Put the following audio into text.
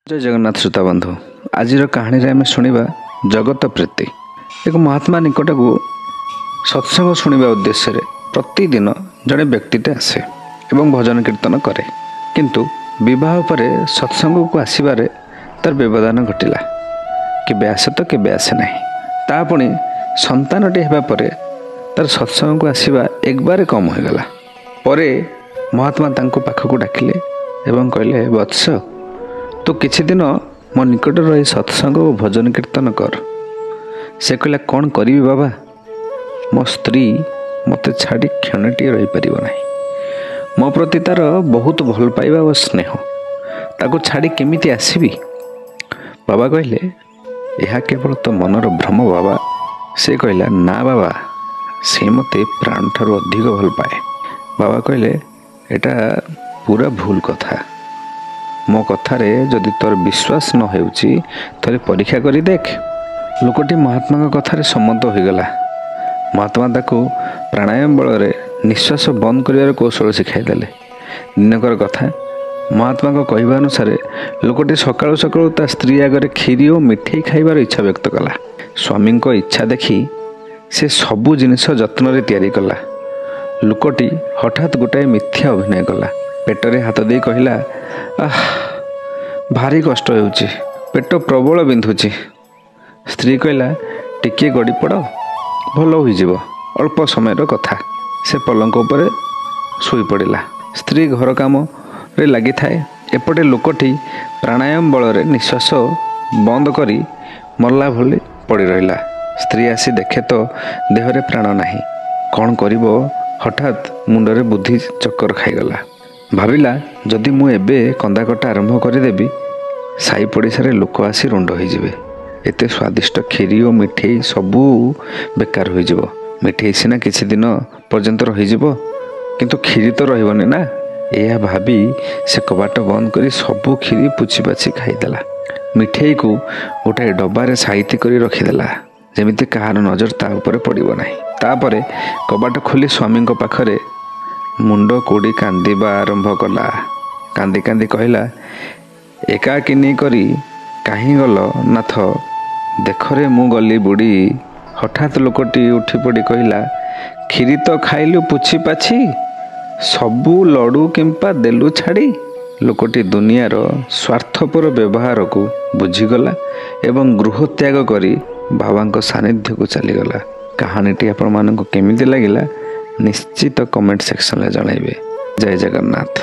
जय जगन्नाथ श्रोता बंधु आज कहानी रे आम शुणा जगत प्रीति। एक महात्मा निकट को सत्संग शुणा उद्देश्य प्रतिदिन जड़े व्यक्तिटे आसे एवं भजन कीर्तन करे, किंतु विवाह पर सत्संग को आसबार तार व्यवधान घटिला। केबे आसे तो केबे आसे नहीं। ता पुणी संतानटी होगापर तार सत्संग को आसवा एक बार कम हो गला। परे महात्मा तांको पाखक डाकिले एवं कहले, वत्स तू किछि दिन मो निकट रही सत्संग और भजन कीर्तन कर। से कहला, कौन करी बाबा, मो स्त्री मते छाड़ी क्षणटी रही परिबो नाही। मो प्रति तार बहुत भल पाइबा और स्नेह, ताको छाड़ी केमिति आसीबी। बाबा कहले, यह केवल तो मनर भ्रम बाबा। से कहला, ना बाबा, से मते प्राण ठारू अधिक भल पाए। बाबा कहले, एटा पूरा भूल कथा। मो कथारे जदि तोर विश्वास न होउची थरे परीक्षा करी देख। लोकटी महात्मा कथारे सम्मत हो गला। महात्मा ताको प्राणायाम बल निश्वास बंद कर कौशल शिखाई देले। दिनकर कथा, महात्मा कहवा अनुसार लोकटी सकाळु सकाळु ता स्त्री आगे खीरी और मिठाई खाइबार इच्छा व्यक्त कला। स्वामी इच्छा देखी से सबू जिनिस जत्न तैयारी कला। लोकटी हठात गोटाए मिथ्या अभिनय कला। पेटरे हाथ दे कहला, आह भारी कष्ट होउची, पेट प्रबल बिंधुची। स्त्री कहला, टिके गड़ी पड़, भल हो अल्प समय कथा। से पलंक उपर शुई पड़ा। स्त्री घर काम रे लगी थाए, एपटे लोकटी प्राणायाम बल निश्वास बंद करी मरला भली पड़ी रहिला। स्त्री आसी देखे तो देहरे प्राण नाही। कौन करिबो, हठात मुंडरे बुद्धि चक्कर खाईगला। भाविला, जदि मु एबे कंदाकटा आरंभ करदेवी साई पड़िशारे लोक आसी रुंड होइजिबे। एते स्वादिष्ट खीरी और मिठाई सबू बेकार होइजिबो। मिठाई सिना किछि दिन पर्यंत रहिजिबो, किंतु खीरी तो रहिबनी ना। यह भाभी से कबाट बंद करी सबू खीरी पुछि पाछि खाईदेला। मिठाई को गोटाए डब्बारे साइती करी रखिदेला, जेमिति कहार नजर ता उपरे पड़िबो नाही। तापरे कबाट खोली स्वामी पाखरे मुंड कोड़ी कांदिबा आरंभ कला। कांदी कांदी कहला, एकाकिनी करी काहीं गल नाथ, देखरे मु गली बुड़ी। हठात लोकटी उठी पड़ी कहला, खीरी तो खाइलु पुछि पाछि, सबू लडू किंपा देलु छाड़ी। लोकटी दुनियार स्वार्थपर व्यवहार को बुझीगला एवं गृह त्याग करी बाबा सानिध्य को चलीगला। कहानीटी आपण मानक केमिति लागिला निश्चित कमेंट सेक्शन में जनइबे। जय जगन्नाथ।